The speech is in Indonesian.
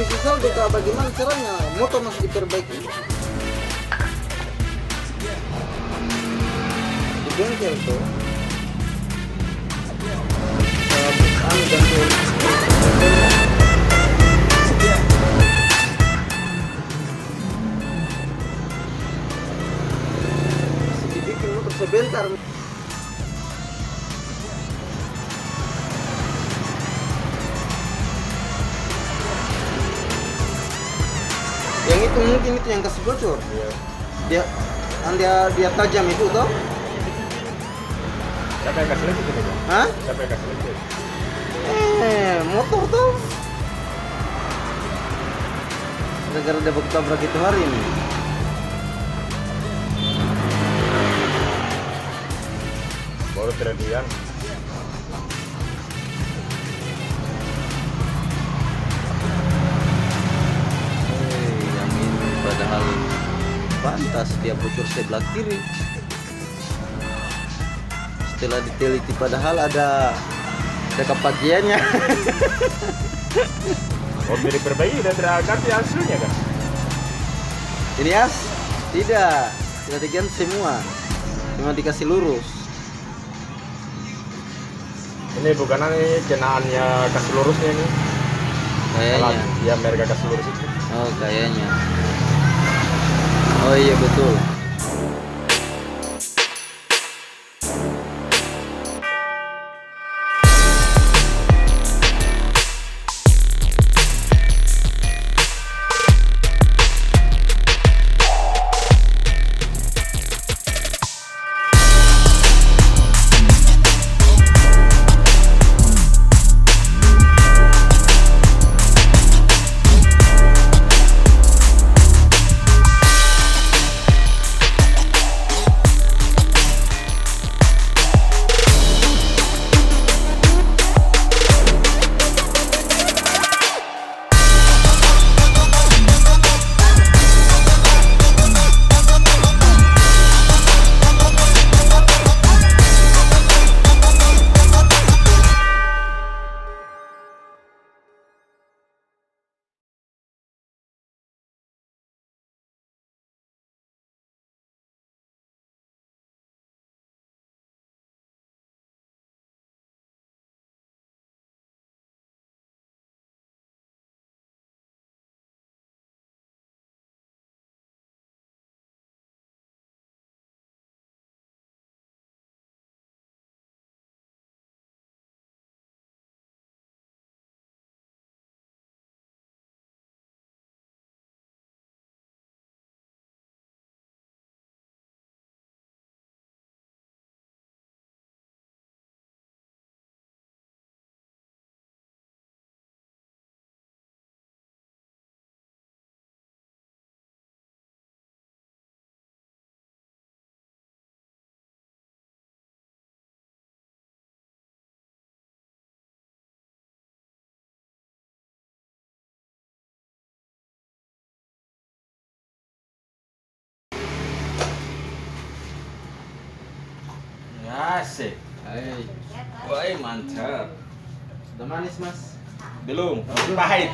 isi saldo kah bagaimana caranya? Motor masih diperbaiki. Di bengkel tuh. Anu ganti oli. Masih dibikin motor sebentar. Yang itu mungkin itu yang kasih bocor. Iya. Dia tajam itu toh? Siapa yang kasih listrik itu? Hah? Siapa yang kasih listrik? Motor tuh. Gara-gara dia baku tabrak itu hari ini. Baru terjadian. Yang ini padahal pantas dia bocor sebelah kiri. Setelah diteliti padahal ada kepagiannya. Oh, mirip perbaiki dan ganti aslinya kan? Ini as? Tidak. Sudah diganti semua. Cuma dikasih lurus. Ini bukan ini kenaannya kasih lurusnya ini. Kayaknya. Ya mereka kasih lurus itu. Oh, kayaknya. Oh iya betul. Asik. Hai. Wah, mantap. Sudah manis, Mas? Belum, masih pahit.